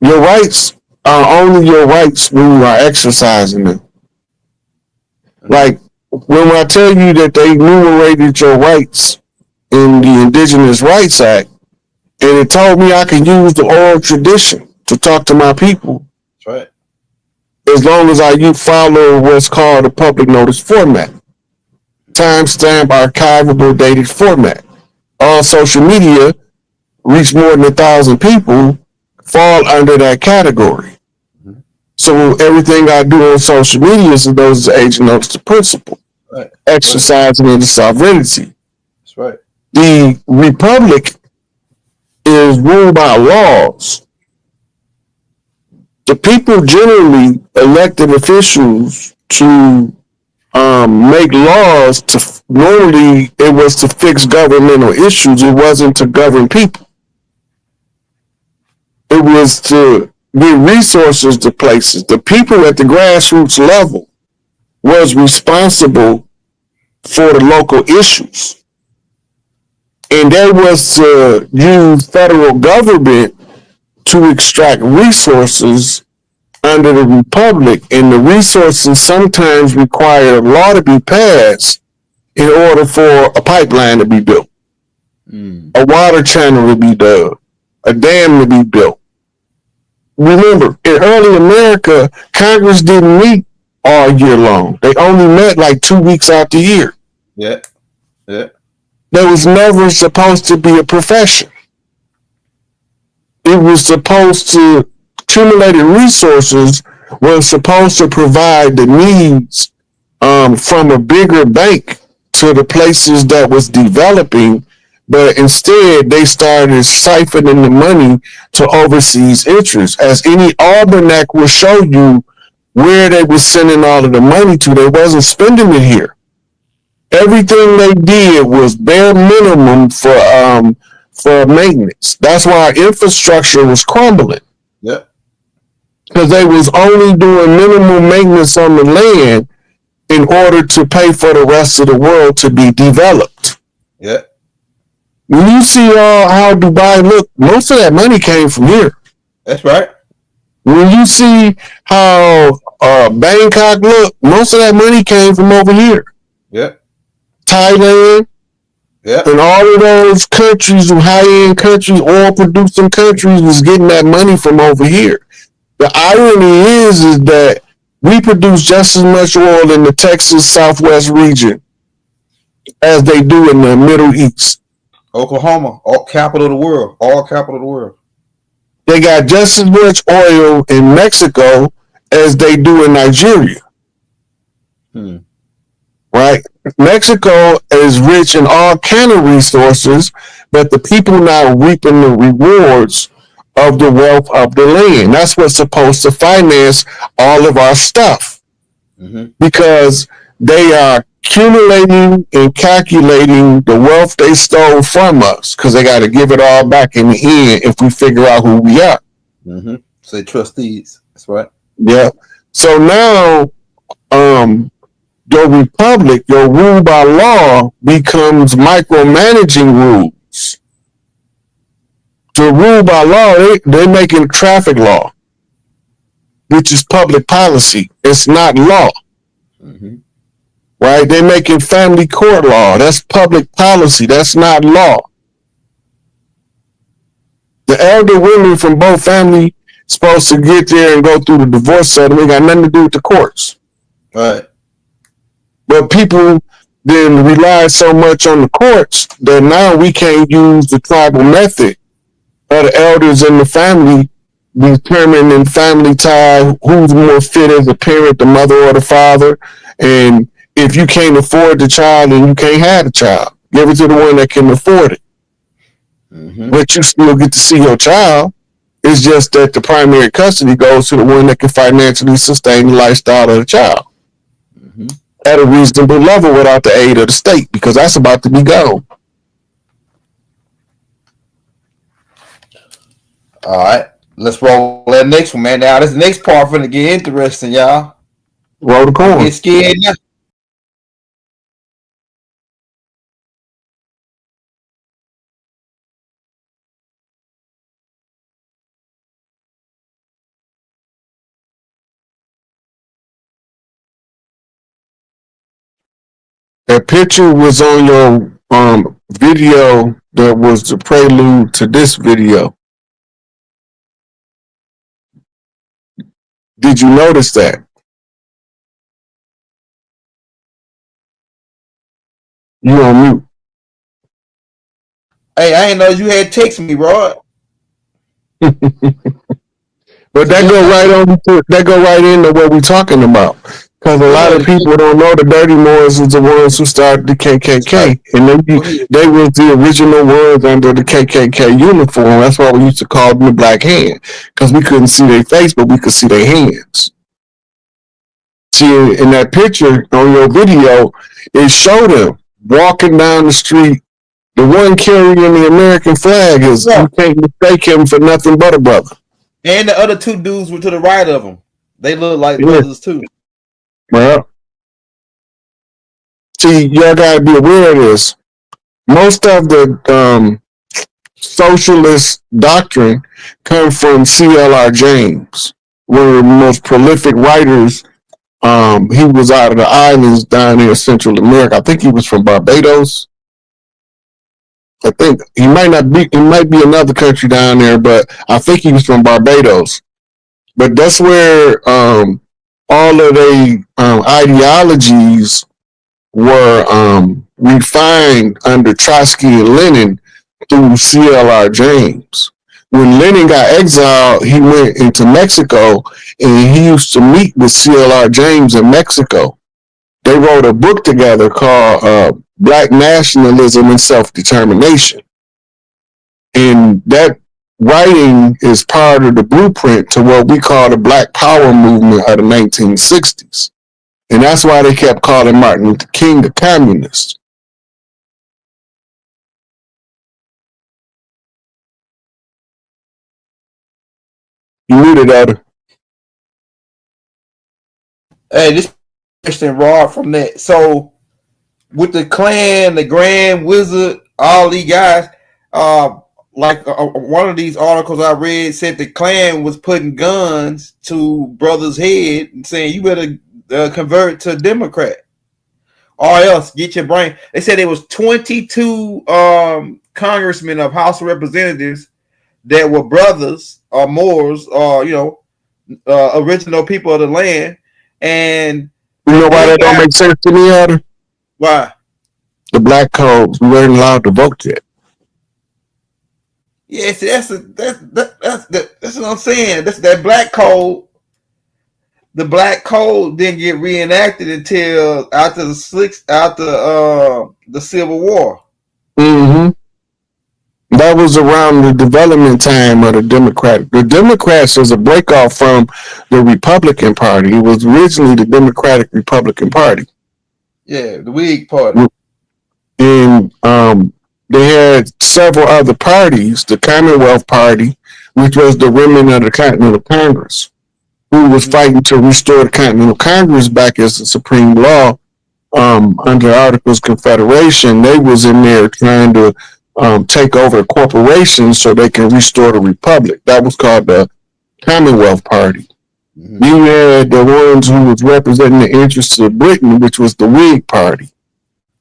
Your rights are only your rights when you are exercising them. Mm-hmm. Like when I tell you that they enumerated your rights in the Indigenous Rights Act, and it told me I can use the oral tradition to talk to my people That's right. as long as I follow what's called a public notice format, timestamp, archivable, dated format. All social media reach more than 1,000 people fall under that category. Mm-hmm. So everything I do on social media is those agent notes to principle, Right. That's right. exercising into sovereignty. That's right. The republic is ruled by laws. The people generally elected officials to make laws to normally it was to fix governmental issues. It wasn't to govern people. It was to get resources to places. The people at the grassroots level was responsible for the local issues. And that was to use federal government to extract resources under the republic, and the resources sometimes require a law to be passed in order for a pipeline to be built, Mm. a water channel to be dug, a dam to be built. Remember, in early America, Congress didn't meet all year long. They only met like 2 weeks out the year. Yeah. Yeah. There was never supposed to be a profession. It was supposed to accumulated resources was supposed to provide the needs from a bigger bank to the places that was developing, but instead they started siphoning the money to overseas interests. As any almanac will show you where they were sending all of the money to, they wasn't spending it here. Everything they did was bare minimum for maintenance. That's why our infrastructure was crumbling Yeah. because they was only doing minimal maintenance on the land in order to pay for the rest of the world to be developed. Yeah. When you see how Dubai look, most of that money came from here. That's right. When you see how Bangkok look, most of that money came from over here. Yeah. Thailand Yeah. and all of those countries, high-end countries, oil-producing countries, was getting that money from over here. The irony is that we produce just as much oil in the Texas Southwest region as they do in the Middle East. Oklahoma, all capital of the world, all capital of the world. They got just as much oil in Mexico as they do in Nigeria, Hmm. right? Mexico is rich in all kind of resources, but the people not reaping the rewards of the wealth of the land. That's what's supposed to finance all of our stuff Mm-hmm. because they are accumulating and calculating the wealth they stole from us because they got to give it all back in the end if we figure out who we are. Mm-hmm. Say trustees. That's right. Yeah. So now, your republic, your rule by law becomes micromanaging rules. The rule by law, they're making traffic law, which is public policy. It's not law, Mm-hmm. right? They're making family court law. That's public policy. That's not law. The elder women from both families supposed to get there and go through the divorce settlement. It got nothing to do with the courts. Right. But people then rely so much on the courts that now we can't use the tribal method of the elders in the family determining family tie who's more fit as a parent, the mother or the father. And if you can't afford the child, then you can't have the child. Give it to the one that can afford it. Mm-hmm. But you still get to see your child. It's just that the primary custody goes to the one that can financially sustain the lifestyle of the child Mm-hmm. at a reasonable level without the aid of the state, because that's about to be gone. All right. Let's roll that next one, man. Now, this next part finna get interesting, y'all. Roll the Don't corn. get scared now. That picture was on your video that was the prelude to this video. Did you notice that? You on mute. Hey, I didn't know you had texted me, bro. But that go right on. That go right into what we're talking about. Because a lot of people don't know the Dirty Moors is the ones who started the KKK, and they was the original ones under the KKK uniform. That's why we used to call them the Black Hand, because we couldn't see their face, but we could see their hands. See, in that picture on your video, it showed them walking down the street. The one carrying the American flag is you can't mistake him for nothing but a brother. And the other two dudes were to the right of them. They look like brothers too. Well, see, y'all gotta be aware of this. Most of the socialist doctrine come from C.L.R. James, one of the most prolific writers. He was out of the islands down there in Central America. I think he was from Barbados. I think he might be another country down there, but I think he was from Barbados. But that's where all of the ideologies were refined under Trotsky and Lenin through C.L.R. James. When Lenin got exiled, he went into Mexico, and he used to meet with C.L.R. James in Mexico. They wrote a book together called Black Nationalism and Self-Determination. And that writing is part of the blueprint to what we call the Black Power movement of the 1960s. And that's why they kept calling Martin Luther King a communist. You muted, Elder. Hey, this question, Rod, from that. So, with the Klan, the Grand Wizard, all these guys, one of these articles I read said the Klan was putting guns to brothers' head and saying, you better convert to a Democrat or else get your brain. They said there was 22 congressmen of House of Representatives that were brothers or Moors or, original people of the land. And you know why that don't make sense to me, Elder? Why? The black codes, we weren't allowed to vote yet. Yes, that's what I'm saying. That's that black code. The black code didn't get reenacted until after the Civil War. Mm-hmm. That was around the development time of the Democratic. The Democrats was a breakoff from the Republican Party. It was originally the Democratic Republican Party. Yeah, the Whig Party. And they had several other parties. The Commonwealth Party, which was the remnant of the Continental Congress, who was fighting to restore the Continental Congress back as the supreme law under Articles of Confederation. They was in there trying to take over corporations so they can restore the republic. That was called the Commonwealth Party. Mm-hmm. You had the ones who was representing the interests of Britain, which was the Whig Party.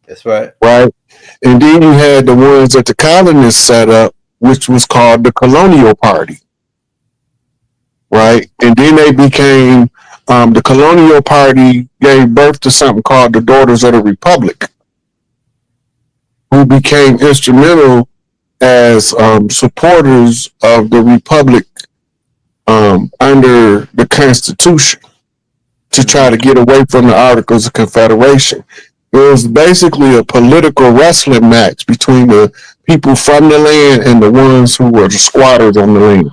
That's right. Right. And then you had the ones that the colonists set up, which was called the Colonial Party. Right. And then they became the Colonial Party gave birth to something called the Daughters of the Republic, who became instrumental as supporters of the Republic under the Constitution to try to get away from the Articles of Confederation. It was basically a political wrestling match between the people from the land and the ones who were the squatters on the land.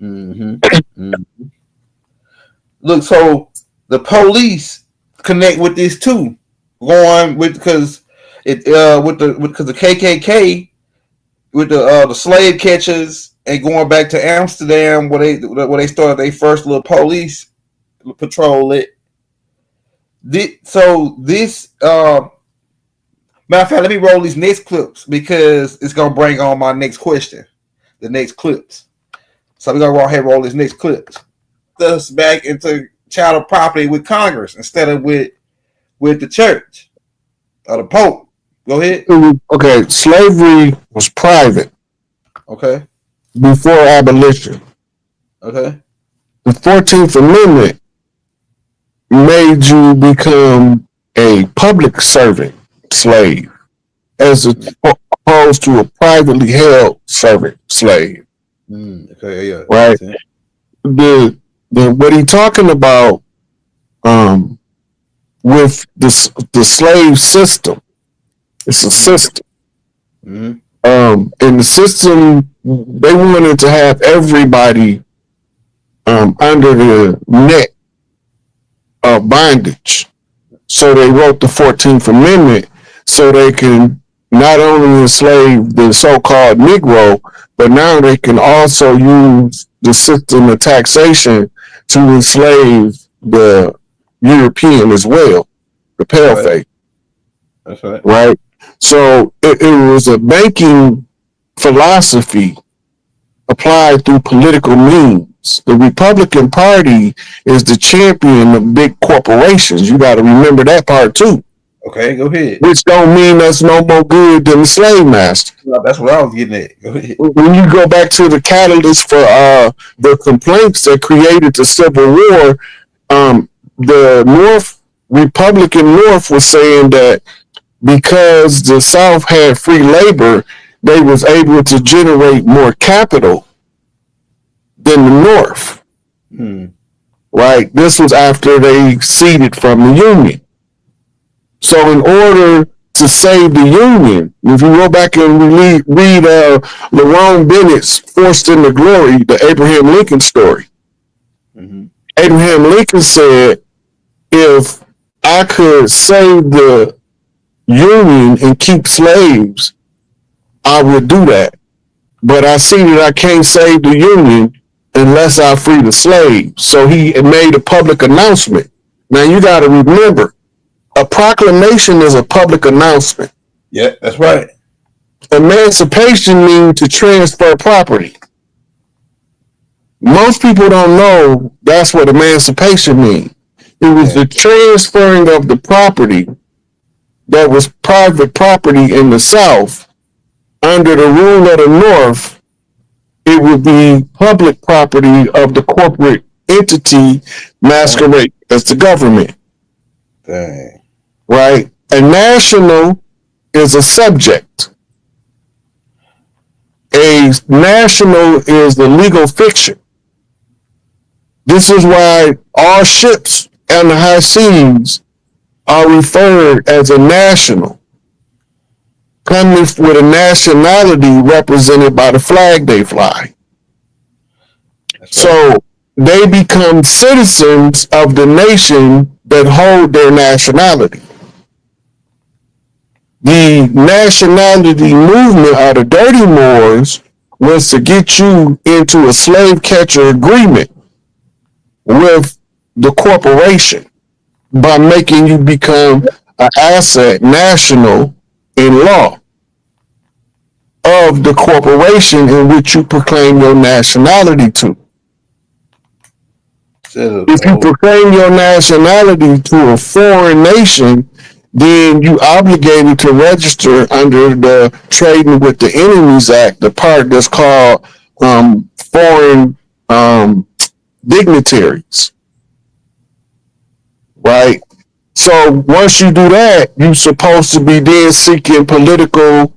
Mm-hmm. Mm-hmm. Look, so the police connect with this too, going with because the KKK with the slave catchers and going back to Amsterdam where they started their first little police patrol. Matter of fact, let me roll these next clips because it's gonna bring on my next question, the next clips. So we're gonna go ahead and roll these next clips. Us back into chattel property with Congress instead of with the church. The Pope. Go ahead. Okay, slavery was private Okay. before abolition. Okay. The 14th Amendment made you become a public servant slave as opposed to a privately held servant slave. Okay. Yeah. Right. The what he talking about with the slave system. It's a system. Mm-hmm. In the system, they wanted to have everybody under the net of bondage. So they wrote the 14th Amendment so they can not only enslave the so-called Negro, but now they can also use the system of taxation to enslave the European as well, the paleface. That's right. Right? So it was a banking philosophy applied through political means. The Republican Party is the champion of big corporations. You got to remember that part too. Okay, go ahead. Which don't mean us no more good than the slave master. That's what I was getting at. Go ahead. When you go back to the catalyst for the complaints that created the Civil War, the North Republican North was saying that because the South had free labor, they was able to generate more capital than the North. Right? This was after they seceded from the Union. So in order to save the Union, if you go back and read Lerone Bennett's Forced into Glory, the Abraham Lincoln story, Abraham Lincoln said, if I could save the Union and keep slaves, I would do that. But I see that I can't save the Union unless I free the slaves. So he made a public announcement. Now you got to remember, a proclamation is a public announcement. Yeah, that's right. Emancipation means to transfer property. Most people don't know that's what emancipation means. It was the transferring of the property that was private property in the South under the rule of the North. It would be public property of the corporate entity masquerade as the government. Dang. Right? A national is a subject. A national is the legal fiction. This is why all ships on the high seas are referred as a national, coming with a nationality represented by the flag they fly. So they become citizens of the nation that hold their nationality. The nationality movement of the Dirty Moors was to get you into a slave catcher agreement with the corporation by making you become an asset national in law of the corporation in which you proclaim your nationality to. If you proclaim your nationality to a foreign nation, then you obligated to register under the Trading with the Enemies Act, the part that's called foreign dignitaries. Right? So once you do that, you're supposed to be then seeking political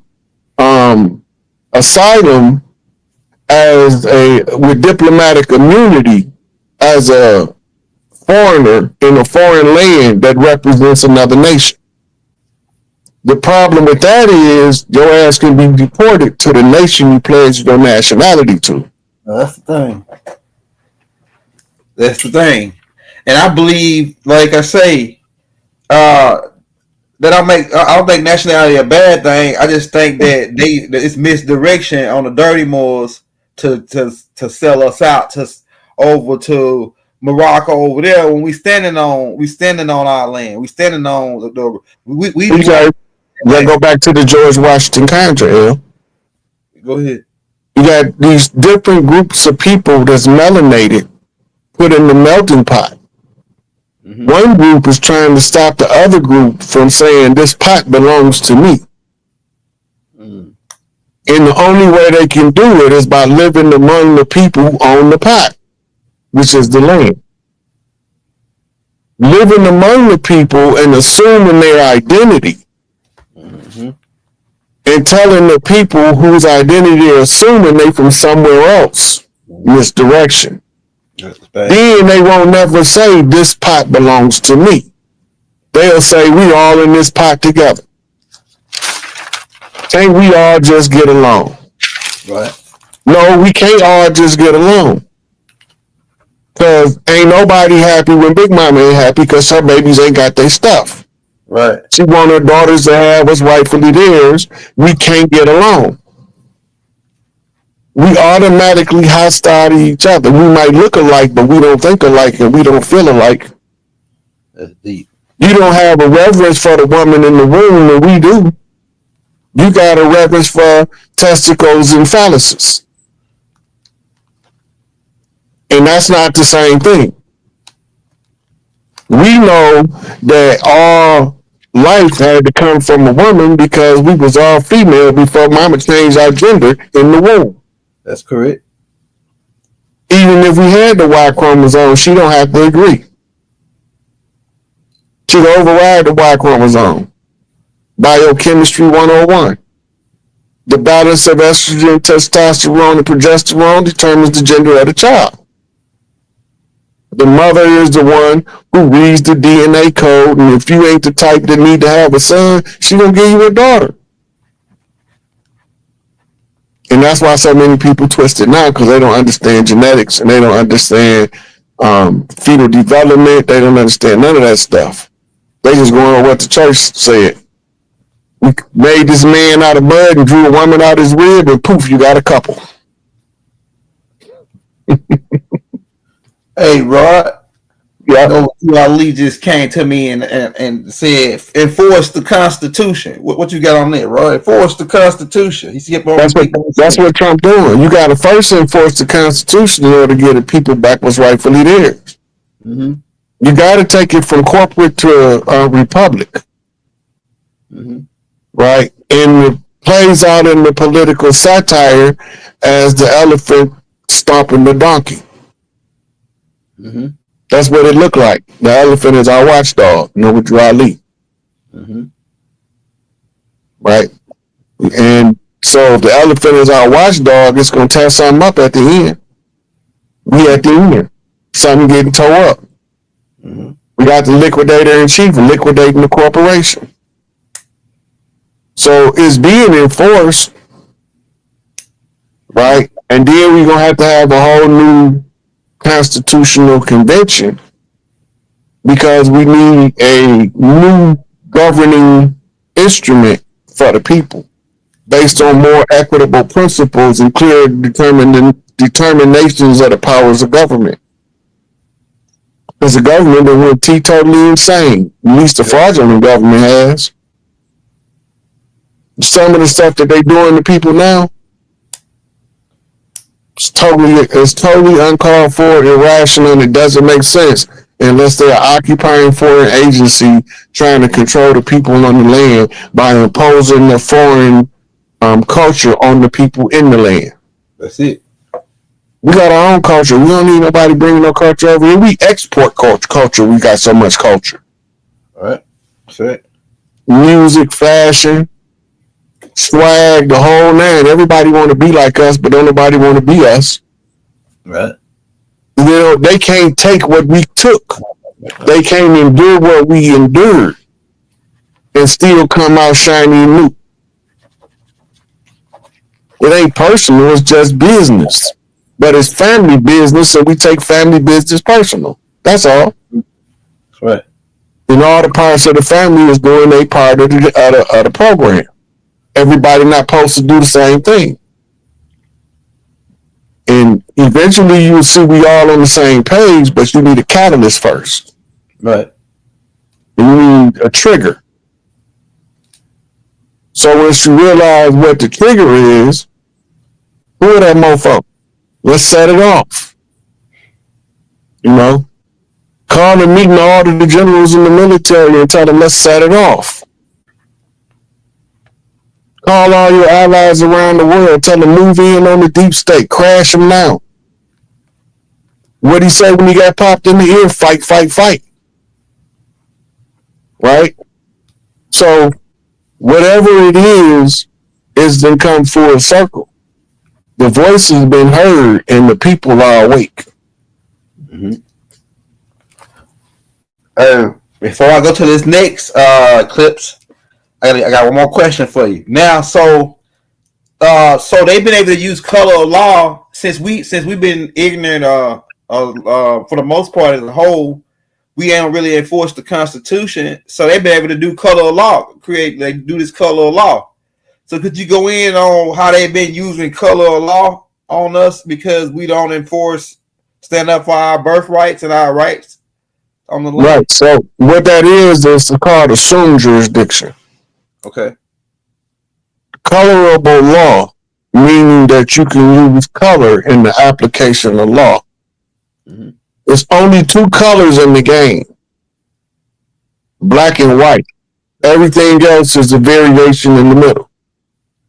asylum with diplomatic immunity as a foreigner in a foreign land that represents another nation. The problem with that is your ass can be deported to the nation you pledged your nationality to. That's the thing. That's the thing. And I believe, like I say, that I don't think nationality a bad thing. I just think that it's misdirection on the Dirty Moors to sell us out over to Morocco over there when we standing on our land. We standing on we gotta go back to the George Washington contract. Go ahead. You got these different groups of people that's melanated put in the melting pot. Mm-hmm. One group is trying to stop the other group from saying this pot belongs to me. Mm-hmm. And the only way they can do it is by living among the people who own the pot, which is the land. Living among the people and assuming their identity, Mm-hmm. and telling the people whose identity they're assuming they from somewhere else, misdirection. Then they won't never say this pot belongs to me. They'll say we all in this pot together. Can't we all just get along? Right. No, we can't all just get along. Cause ain't nobody happy when Big Mama ain't happy because her babies ain't got their stuff. Right. She want her daughters to have what's rightfully theirs. We can't get along. We automatically hostile to each other. We might look alike, but we don't think alike and we don't feel alike. That's deep. You don't have a reverence for the woman in the womb, and we do. You got a reverence for testicles and phalluses. And that's not the same thing. We know that our life had to come from a woman because we was all female before mama changed our gender in the womb. That's correct. Even if we had the Y chromosome, she don't have to agree. She can override the Y chromosome. Biochemistry 101. The balance of estrogen, testosterone, and progesterone determines the gender of the child. The mother is the one who reads the DNA code, and if you ain't the type that need to have a son, she gonna give you a daughter. And that's why so many people twist it now, because they don't understand genetics and they don't understand fetal development. They don't understand none of that stuff. They just go on what the church said. We made this man out of mud and drew a woman out of his rib, and poof, you got a couple. Hey, Rod. Yeah. Ali just came to me and said, enforce the Constitution. What you got on there, Rod? Enforce the Constitution. He skipped over. That's what Trump doing. You got to first enforce the Constitution in order to get the people back what's rightfully theirs. Mm-hmm. You got to take it from corporate to a republic. Mm-hmm. Right? And it plays out in the political satire as the elephant stomping the donkey. Mm-hmm. That's what it looked like. The elephant is our watchdog, with Ali. Mm-hmm. Right? And so if the elephant is our watchdog, it's going to tear something up at the end. We at the end. Something getting tore up. Mm-hmm. We got the liquidator in chief liquidating the corporation. So it's being enforced, right? And then we're going to have a whole new constitutional convention because we need a new governing instrument for the people based on more equitable principles and clear determinations of the powers of government. Because the government went teetotally insane. At least the fraudulent government has. Some of the stuff that they doing to people now, it's totally uncalled for, irrational, and it doesn't make sense unless they are occupying foreign agency trying to control the people on the land by imposing the foreign culture on the people in the land. That's it. We got our own culture. We don't need nobody bringing no culture over here. We export culture. We got so much culture. All right. That's it. Music, fashion, swag, the whole nine. Everybody want to be like us, but don't nobody want to be us. Right. They can't take what we took. They can't endure what we endured and still come out shiny and new. It ain't personal, it's just business. But it's family business, so we take family business personal. That's all. That's right. And all the parts of the family is doing their part of the program. Everybody not supposed to do the same thing. And eventually you'll see we all on the same page, but you need a catalyst first. Right. You need a trigger. So once you realize what the trigger is, who are that mofo? Let's set it off. Call a meeting of all of the generals in the military and tell them let's set it off. Call all your allies around the world. Tell them move in on the deep state. Crash them now. What'd he say when he got popped in the ear? Fight, fight, fight. Right? So whatever it is then come full circle. The voice has been heard and the people are awake. Mm-hmm. Before I go to this next clips, I got one more question for you. Now, so they've been able to use color of law since we've been ignorant. For the most part, as a whole, we ain't really enforced the Constitution. So they've been able to do color of law, do this color of law. So could you go in on how they've been using color of law on us because we don't stand up for our birthrights and our rights on the land? Right. So what that is called assumed jurisdiction. Okay. Colorable law, meaning that you can use color in the application of law. Mm-hmm. There's only two colors in the game, black and white. Everything else is a variation in the middle.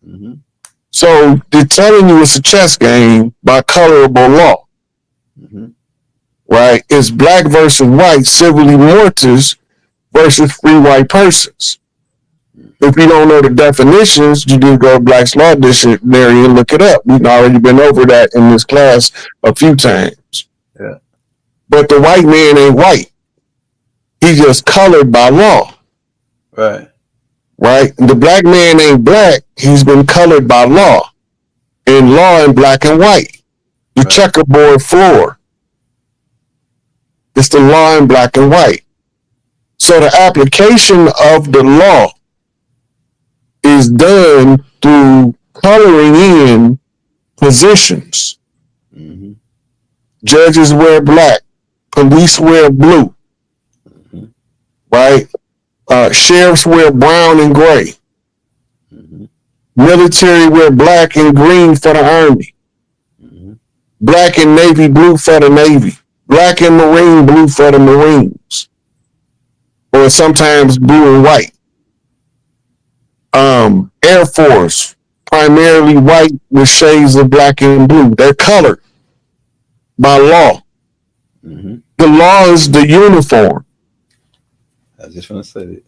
Mm-hmm. So they're telling you it's a chess game by colorable law. Mm-hmm. Right? It's black versus white, civilly mortis versus free white persons. If you don't know the definitions, you do go to Black's Law Dictionary and look it up. We've already been over that in this class a few times. Yeah. But the white man ain't white. He's just colored by law. Right. Right? The black man ain't black. He's been colored by law. In law in black and white. The right. Checkerboard floor. It's the law in black and white. So the application of the law is done through coloring in positions. Mm-hmm. Judges wear black. Police wear blue. Mm-hmm. Right? Sheriffs wear brown and gray. Mm-hmm. Military wear black and green for the Army. Mm-hmm. Black and navy blue for the Navy. Black and marine blue for the Marines. Or sometimes blue and white. Air Force, primarily white with shades of black and blue. They're colored by law. Mm-hmm. The law is the uniform. I just want to say that.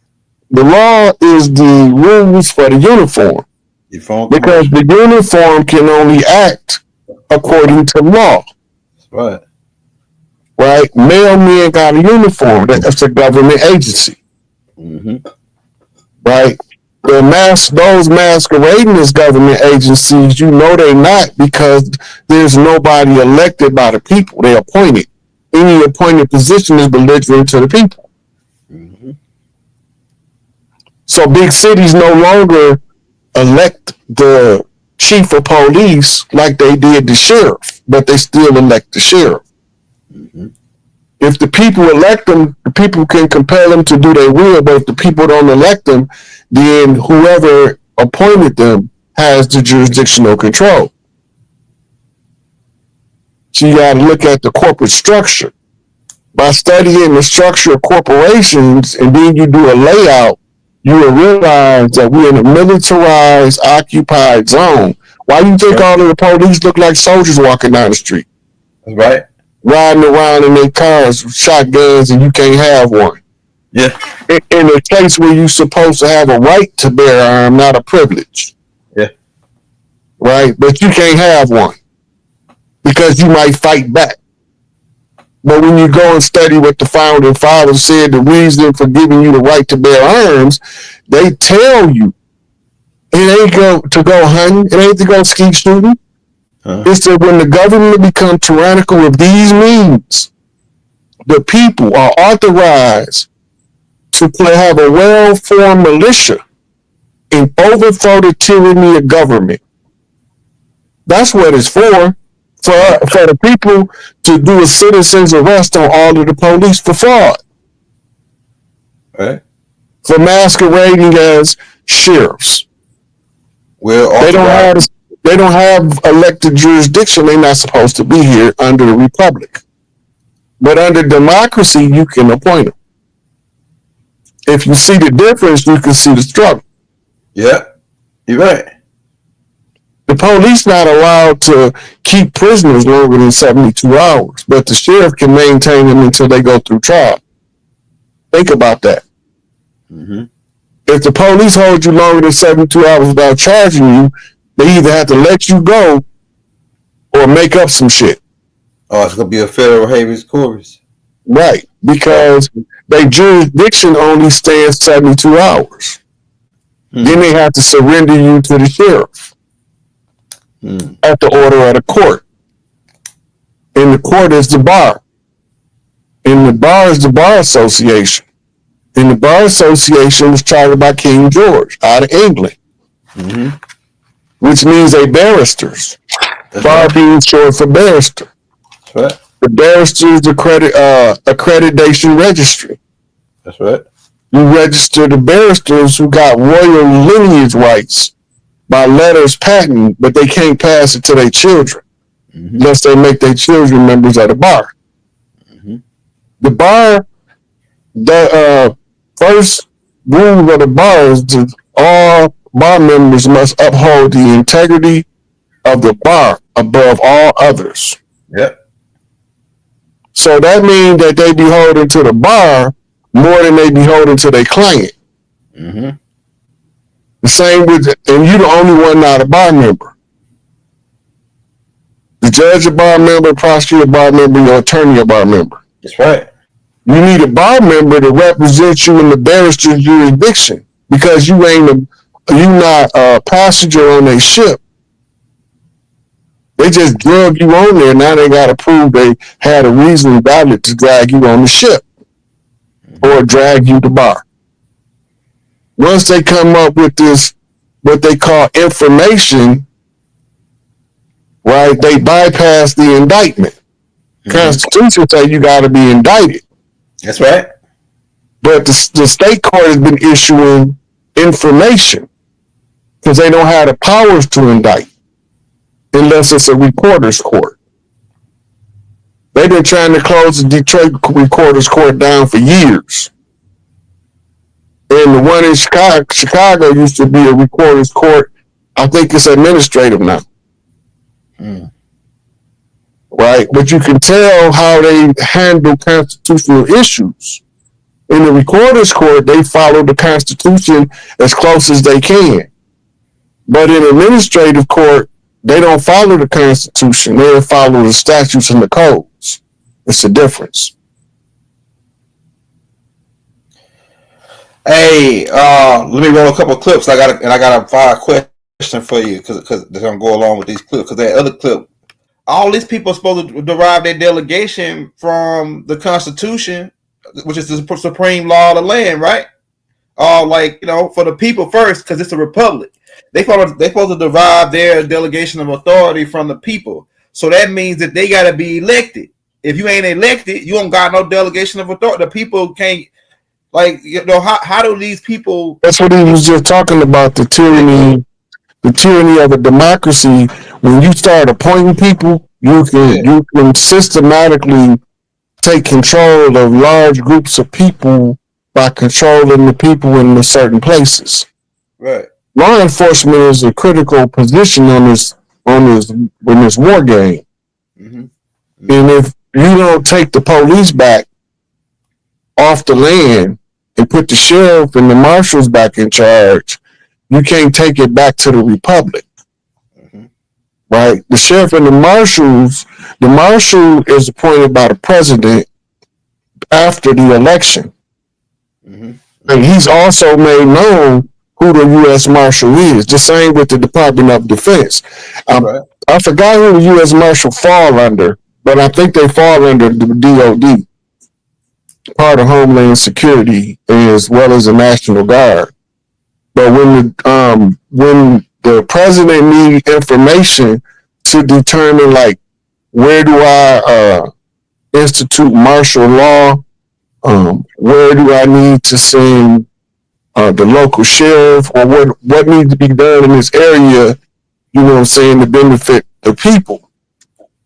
The law is the rules for the uniform. Because the uniform can only act according to law. That's right. Right? Mailmen got a uniform. That's a government agency. Mm-hmm. Right? Those masquerading as government agencies, you know they're not because there's nobody elected by the people. They're appointed. Any appointed position is belligerent to the people. Mm-hmm. So big cities no longer elect the chief of police like they did the sheriff, but they still elect the sheriff. Mm-hmm. If the people elect them, the people can compel them to do their will, but if the people don't elect them, then whoever appointed them has the jurisdictional control. So you got to look at the corporate structure. By studying the structure of corporations and then you do a layout, you will realize that we're in a militarized, occupied zone. Why do you think all of the police look like soldiers walking down the street? Right. Riding around in their cars with shotguns and you can't have one. Yeah. In a case where you're supposed to have a right to bear arm, not a privilege. Yeah. Right? But you can't have one because you might fight back. But when you go and study what the founding fathers said, the reason for giving you the right to bear arms, they tell you it ain't to go hunting, it ain't to go ski shooting. It's that when the government becomes tyrannical with these means, the people are authorized to have a well-formed militia and overthrow the tyranny of government. That's what it's for the people to do a citizen's arrest on all of the police for fraud. Right. For masquerading as sheriffs. Well, they don't have elected jurisdiction. They're not supposed to be here under the republic. But under democracy, you can appoint them. If you see the difference, you can see the struggle. Yeah, you're right. The police not allowed to keep prisoners longer than 72 hours, but the sheriff can maintain them until they go through trial. Think about that. Mm-hmm. If the police hold you longer than 72 hours without charging you, they either have to let you go or make up some shit. Oh, it's gonna be a federal habeas corpus. Right, because their jurisdiction only stands 72 hours. Then they have to surrender you to the sheriff at the order of the court. And the court is the bar. And the bar is the Bar Association. And the Bar Association was chartered by King George out of England, which means they barristers. Bar being short for barrister. That's right. The barristers accreditation registry. That's right. You register the barristers who got royal lineage rights by letters patent, but they can't pass it to their children unless they make their children members of the bar. The bar, the first rule of the bar is that all bar members must uphold the integrity of the bar above all others. Yep. So that means that they beholden to the bar more than they beholden to their client. The same with, and you're the only one not a bar member. The judge a bar member, prosecutor a bar member, your attorney a bar member. That's right. You need a bar member to represent you in the barrister's jurisdiction because you not a passenger on their ship. They just drug you on there. Now they got to prove they had a reason valid to drag you on the ship or drag you to bar. Once they come up with this, what they call information, right, they bypass the indictment. Constitution say you got to be indicted. That's right. But the state court has been issuing information because they don't have the powers to indict unless it's a recorder's court. They've been trying to close the Detroit recorder's court down for years. And the one in Chicago used to be a recorder's court. I think it's administrative now. Right? But you can tell how they handle constitutional issues. In the recorder's court, they follow the Constitution as close as they can. But in administrative court, they don't follow the Constitution. They follow the statutes and the codes. It's the difference. Hey, let me roll a couple of clips. I got a fire question for you because they're gonna go along with these clips. Because that other clip, all these people are supposed to derive their delegation from the Constitution, which is the supreme law of the land, right? For the people first, because it's a republic. They supposed to derive their delegation of authority from the people. So that means that they got to be elected. If you ain't elected, you don't got no delegation of authority. The people can't, how do these people? That's what he was just talking about, the tyranny of a democracy. When you start appointing people, you can systematically take control of large groups of people by controlling the people in the certain places. Right. Law enforcement is a critical position in this war game. And if you don't take the police back off the land and put the sheriff and the marshals back in charge, you can't take it back to the republic. Right? The sheriff and the marshal is appointed by the president after the election. And he's also made known who the U.S. Marshal is. The same with the Department of Defense. I forgot who the U.S. Marshal fall under, but I think they fall under the DOD, part of Homeland Security, as well as the National Guard. But when the president needs information to determine, like, where do I institute martial law, where do I need to send the local sheriff, or what needs to be done in this area, you know what I'm saying, to benefit the people.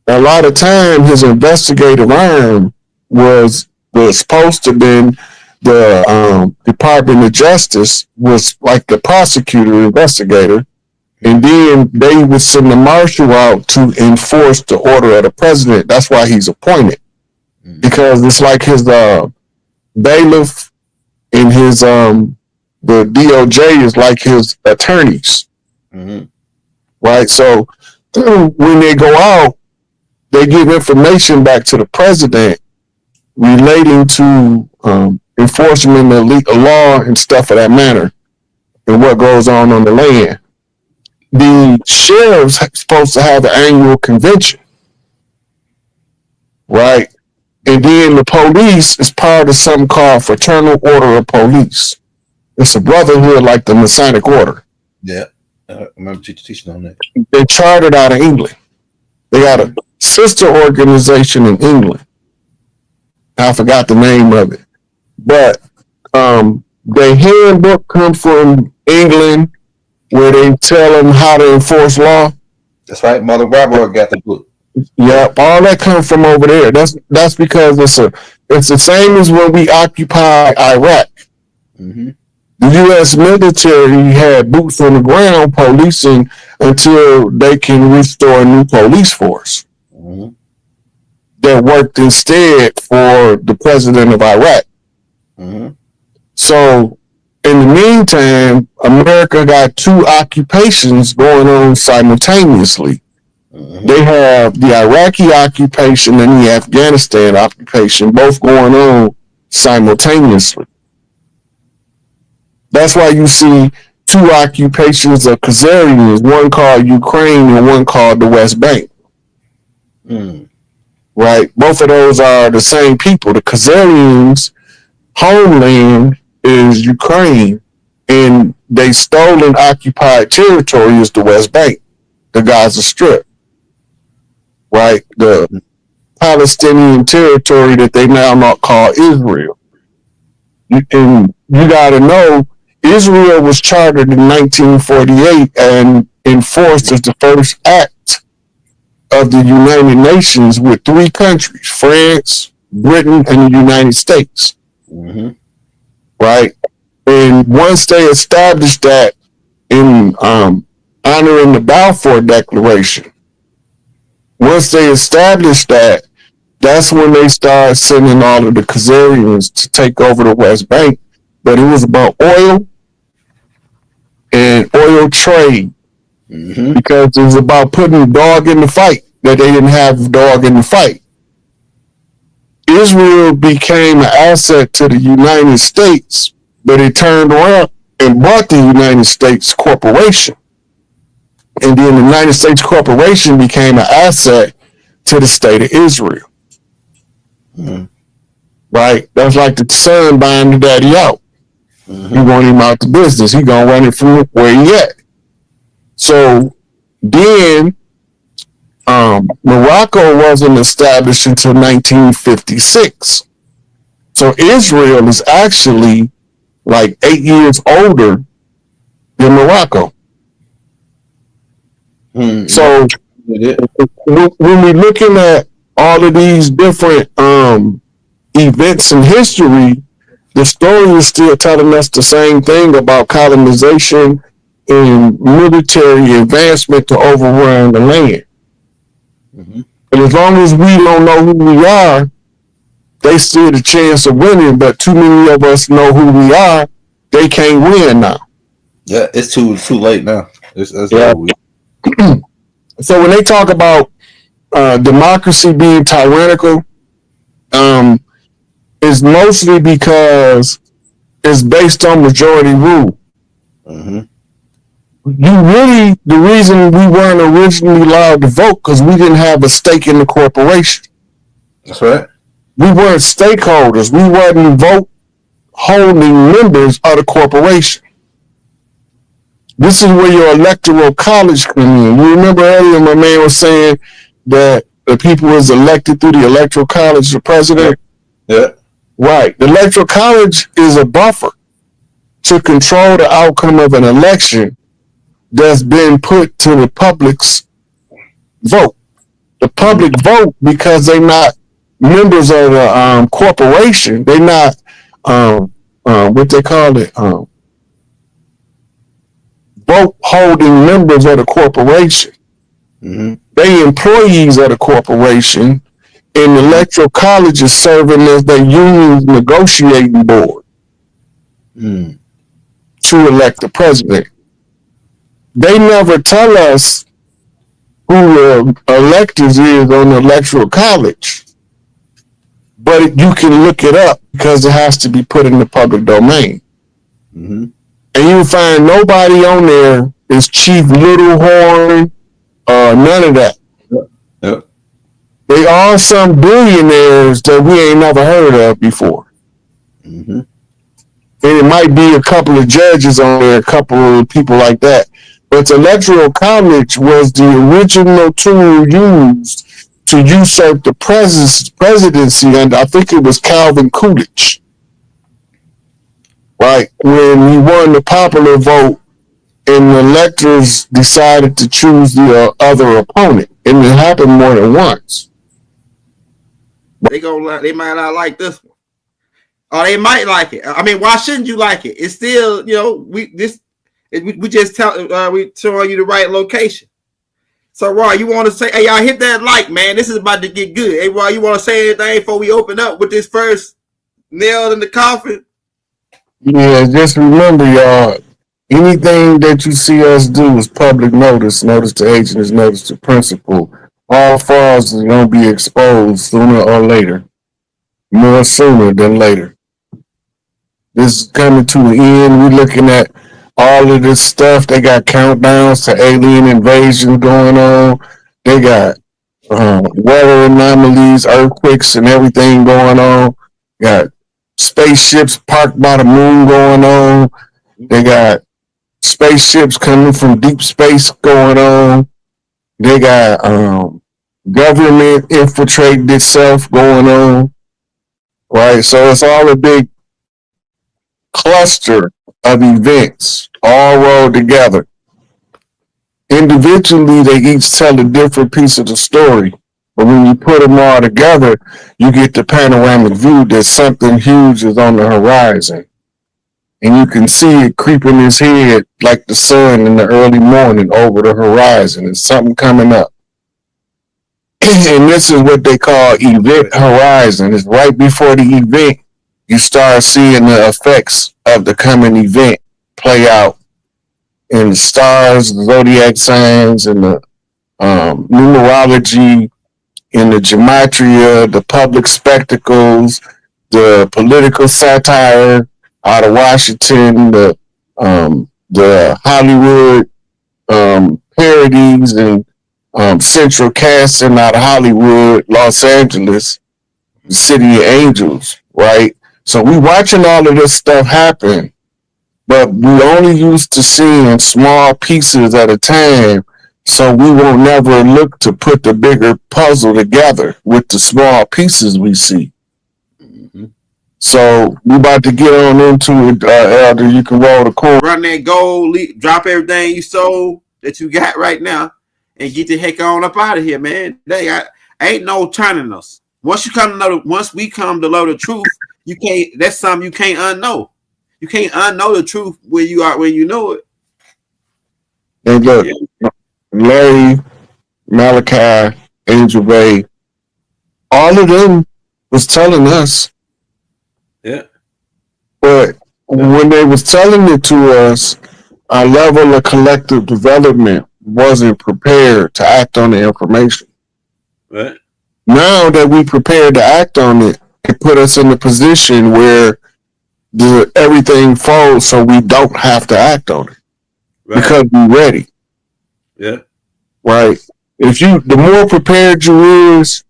A lot of time, his investigative arm was supposed to been the Department of Justice, was like the prosecutor, investigator, and then they would send the marshal out to enforce the order of the president. That's why he's appointed, because it's like his bailiff and his the DOJ is like his attorneys, right? So when they go out, they give information back to the president relating to enforcement of legal law and stuff of that manner, and what goes on the land. The sheriff's supposed to have an annual convention, right? And then the police is part of something called Fraternal Order of Police. It's a brotherhood like the Masonic Order. Yeah, I remember teaching on that. They're chartered out of England. They got a sister organization in England. I forgot the name of it. But the handbook comes from England, where they tell them how to enforce law. That's right. Mother Barbara got the book. Yep, all that comes from over there. That's because it's the same as when we occupy Iraq. The U.S. military had boots on the ground policing until they can restore a new police force that worked instead for the president of Iraq. So in the meantime, America got two occupations going on simultaneously. They have the Iraqi occupation and the Afghanistan occupation, both going on simultaneously. That's why you see two occupations of Khazarians, one called Ukraine and one called the West Bank. Right? Both of those are the same people. The Khazarians' homeland is Ukraine, and they stole and occupied territory is the West Bank, the Gaza Strip. Right? The Palestinian territory that they now not call Israel. And you got to know, Israel was chartered in 1948 and enforced as the first act of the United Nations with three countries, France, Britain, and the United States. Right? And once they established that in honoring the Balfour Declaration, once they established that, that's when they started sending all of the Khazarians to take over the West Bank. But it was about oil and oil trade, because it was about putting a dog in the fight that they didn't have a dog in the fight. Israel became an asset to the United States, but it turned around and bought the United States Corporation. And then the United States Corporation became an asset to the state of Israel. Right? That's like the son buying the daddy out. You want him out the business. He gonna run it from where he at. So then Morocco wasn't established until 1956. So Israel is actually like 8 years older than Morocco. So when we're looking at all of these different events in history, the story is still telling us the same thing about colonization and military advancement to overrun the land. And as long as we don't know who we are, they still have a chance of winning, but too many of us know who we are, they can't win now. Yeah, it's too late now. So when they talk about democracy being tyrannical, it's mostly because it's based on majority rule. The reason we weren't originally allowed to vote because we didn't have a stake in the corporation. That's right. We weren't stakeholders. We weren't vote holding members of the corporation. This is where your electoral college comes in. You remember earlier my man was saying that the people was elected through the electoral college, the president? Yeah. Right. The electoral college is a buffer to control the outcome of an election that's been put to the public's vote. The public vote because they're not members of the corporation. They're not what they call it, vote holding members of the corporation. Mm-hmm. They employees of the corporation, and the electoral college is serving as their union's negotiating board to elect the president. They never tell us who the electors is on the electoral college, but you can look it up because it has to be put in the public domain. Mm-hmm. And you find nobody on there is Chief Littlehorn, none of that. Yep. They are some billionaires that we ain't never heard of before. Mm-hmm. And it might be a couple of judges on there, a couple of people like that. But the electoral college was the original tool used to usurp the presidency, and I think it was Calvin Coolidge. Right? When he won the popular vote and the electors decided to choose the other opponent. And it happened more than once. They might not like this one. Or they might like it. I mean, why shouldn't you like it? It's still, we just we showing you the right location. So, Roy, you want to say, hey, y'all hit that like, man. This is about to get good. Hey, Roy, you want to say anything before we open up with this first nail in the coffin? Yeah, just remember, y'all, anything that you see us do is public notice. Notice to agent is notice to principal. All frauds are going to be exposed sooner or later. More sooner than later. This is coming to an end. We're looking at all of this stuff. They got countdowns to alien invasion going on. They got weather anomalies, earthquakes, and everything going on. Got spaceships parked by the moon going on. They got spaceships coming from deep space going on. They got government infiltrating itself going on. Right, so it's all a big cluster of events all rolled together. Individually, they each tell a different piece of the story, but when you put them all together, you get the panoramic view that something huge is on the horizon. And you can see it creeping its head like the sun in the early morning over the horizon. There's something coming up. And this is what they call event horizon. It's right before the event, you start seeing the effects of the coming event play out in the stars, the zodiac signs, and the numerology, in the gematria, the public spectacles, the political satire out of Washington, the Hollywood parodies and central casting out of Hollywood, Los Angeles, the city of angels, right? So we watching all of this stuff happen, but we only used to seeing small pieces at a time, so we won't never look to put the bigger puzzle together with the small pieces we see. Mm-hmm. So we about to get on into it, Elder. You can roll the corner. Run that gold, drop everything you sold that you got right now, and get the heck on up out of here, man. Ain't no turning us. Once we come to know the truth, you can't. That's something you can't unknow. You can't unknow the truth where you are when you know it. And look, Larry, Malachi, Angel Bay, all of them was telling us. Yeah. But when they was telling it to us, our level of collective development wasn't prepared to act on the information. Right. Now that we prepared to act on it, it put us in a position where everything folds so we don't have to act on it. Right. Because we're ready. Yeah. Right. The more prepared you is,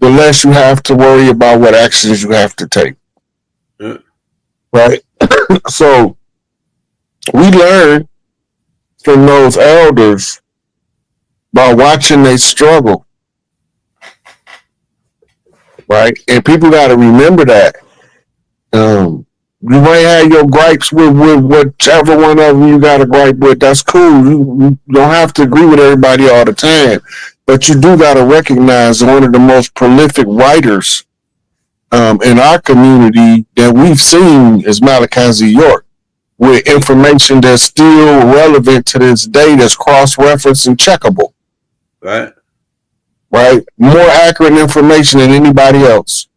the less you have to worry about what actions you have to take. Yeah. Right. So we learned from those elders by watching they struggle. Right. And people got to remember that. You might have your gripes with whichever one of them you got a gripe with. That's cool. You don't have to agree with everybody all the time. But you do got to recognize one of the most prolific writers in our community that we've seen is Malachi Z. York, with information that's still relevant to this day, that's cross-referenced and checkable. Right. Right? More accurate information than anybody else.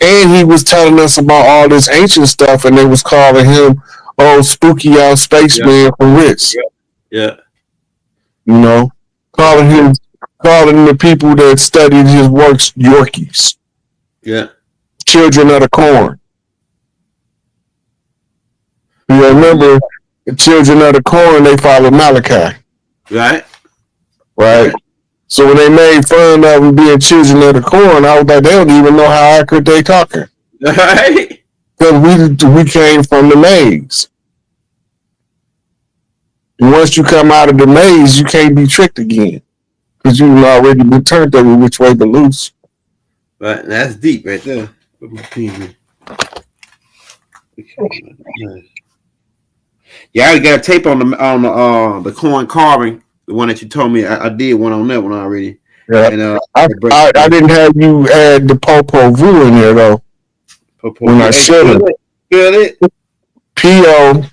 And he was telling us about all this ancient stuff, and they was calling him, spooky out spaceman from Ritz. Yeah. You know, calling the people that studied his works Yorkies. Yeah. Children of the corn. You remember, the children of the corn, they follow Malachi. Right. So when they made fun of them being children of the corn, I was like, they don't even know how accurate they talking. Right. Because we came from the maze. And once you come out of the maze, you can't be tricked again. Because you've already been turned every which way but loose. Right. That's deep right there. Yeah, I got a tape on the corn carving, the one that you told me. I did one on that one already. Yeah, and I didn't have you add the Popo Vu in there though. When I should have. Feel it? POPOLVUH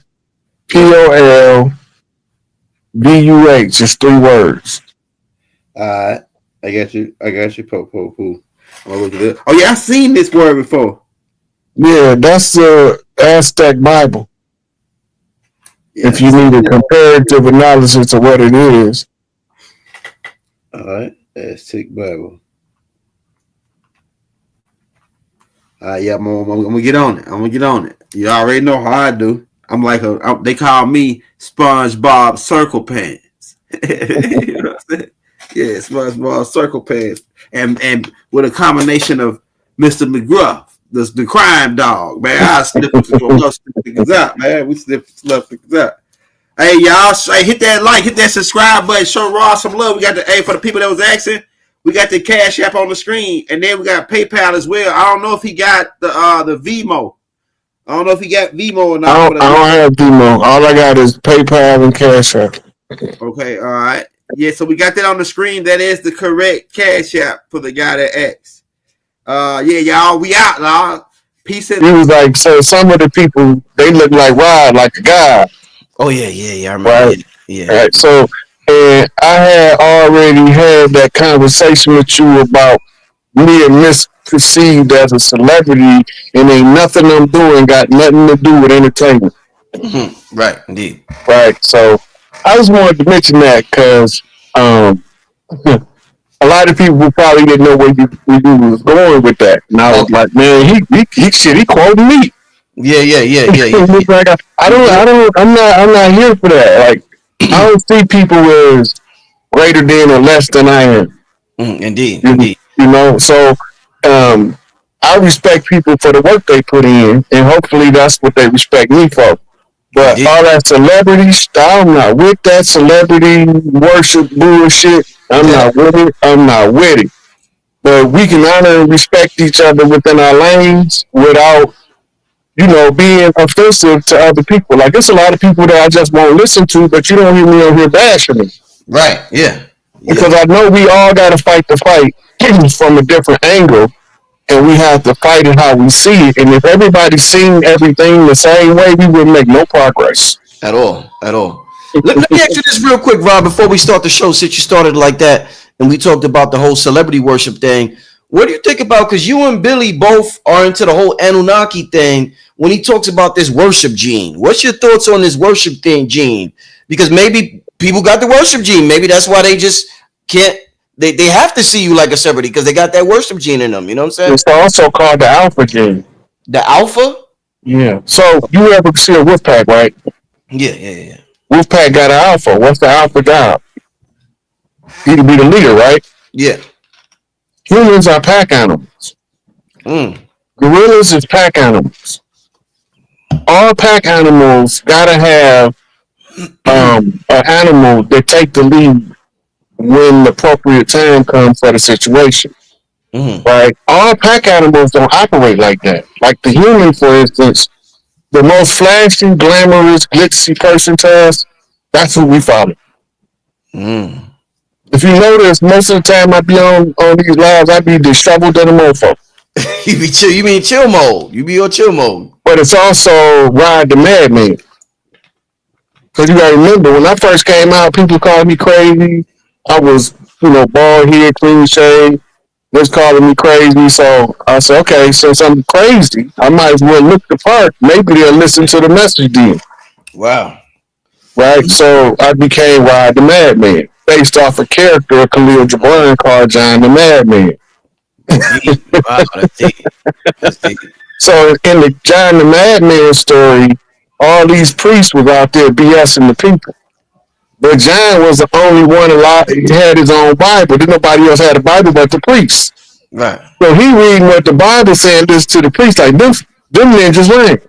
is 3 words. I got you. Popo Vu. Oh yeah, I seen this word before. Yeah, that's the Aztec Bible. Yeah, if you need a comparative analysis of what it is. All right, Aztec Bible. Yeah, I'm gonna get on it. You already know how I do. I'm like they call me SpongeBob Circle Pants. You know what I'm saying? Yeah, SpongeBob Circle Pants, and with a combination of Mr. McGruff, the crime dog, man. I sniff niggas out, man. We sniff niggas out. Hey, y'all, hit that like, hit that subscribe button, show Ross some love. We got for the people that was asking, we got the Cash App on the screen, and then we got PayPal as well. I don't know if he got the Vimo. I don't know if he got Vimo or not. I don't have Vimo. All I got is PayPal and Cash App. Okay, all right. Yeah, so we got that on the screen. That is the correct Cash App for the guy that asked. Yeah, y'all, we out, dog. Peace. He was like, so some of the people, they look like Rod, like a guy. Oh yeah, I remember. Right? Yeah. Right. So, and I had already had that conversation with you about me being misperceived as a celebrity, and ain't nothing I'm doing got nothing to do with entertainment. Mm-hmm. Right, indeed. Right. So, I just wanted to mention that because a lot of people probably didn't know where you was going with that, and I was like, man, he quoted me. Yeah. Like I'm not here for that. Like, I don't see people as greater than or less than I am. Indeed. You know, so I respect people for the work they put in, and hopefully that's what they respect me for. But all that celebrity stuff, I'm not with that celebrity worship bullshit. I'm not with it. But we can honor and respect each other within our lanes without, being offensive to other people. Like, there's a lot of people that I just won't listen to, but you don't hear me on here bashing them. Right, yeah. Because I know we all got to fight the fight from a different angle, and we have to fight it how we see it. And if everybody's seeing everything the same way, we wouldn't make no progress. At all. Let me ask you this real quick, Rob, before we start the show, since you started like that, and we talked about the whole celebrity worship thing. What do you think about, because you and Billy both are into the whole Anunnaki thing, when he talks about this worship gene? What's your thoughts on this worship thing, gene? Because maybe people got the worship gene. Maybe that's why they just can't, they have to see you like a celebrity because they got that worship gene in them. You know what I'm saying? It's also called the alpha gene. The alpha? Yeah. So you ever see a wolf pack, right? Yeah. Wolf pack got an alpha. What's the alpha job? He to be the leader, right? Yeah. Humans are pack animals. Gorillas is pack animals. All pack animals gotta have an animal that take the lead when the appropriate time comes for the situation. Right? All pack animals don't operate like that. Like the human, for instance, the most flashy, glamorous, glitzy person to us, that's who we follow. If you notice, most of the time I be on these lives, I be disheveled in a mofo. You be chill. You mean chill mode? You be on chill mode. but it's also Ride the Madman. Because you gotta remember, when I first came out, people called me crazy. I was, bald head, clean shave. They was calling me crazy. So I said, okay, since I'm crazy, I might as well look the part. Maybe they'll listen to the message then. Wow. Right? So I became Ride the Madman, based off a character of Khalil Gibran called John the Madman. Wow, that's deep. That's deep. So in the John the Madman story, all these priests was out there BSing the people. But John was the only one alive. He had his own Bible. Then nobody else had a Bible but the priests. Right. So he reading what the Bible saying this to the priests like them ninjas ran.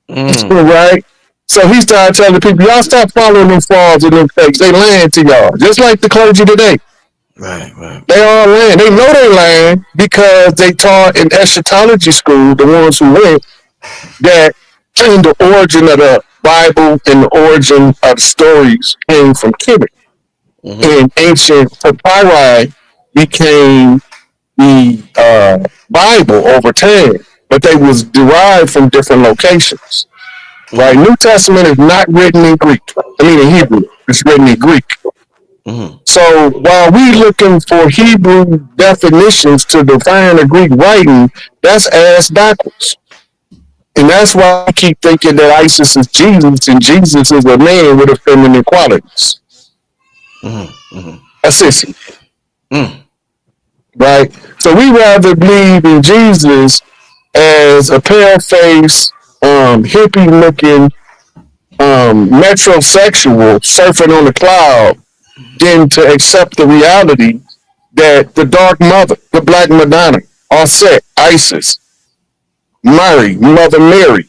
Right? So he started telling people, y'all stop following them frauds and them fakes. They lying to y'all. Just like the clergy today. Right, right. They all lying. They know they lying because they taught in eschatology school, the ones who went, that the origin of the Bible and the origin of the stories came from Kemet. And ancient papyri became the Bible over time, but they was derived from different locations. Right? New Testament is not written in Greek. I mean in Hebrew. It's written in Greek. So while we looking for Hebrew definitions to define a Greek writing, that's ass backwards. And that's why I keep thinking that ISIS is Jesus and Jesus is a man with a feminine qualities. That's it. Right? So we rather believe in Jesus as a pale-faced, hippie-looking metrosexual surfing on the cloud than to accept the reality that the Dark Mother, the Black Madonna, Offset, Isis, Mary, Mother Mary,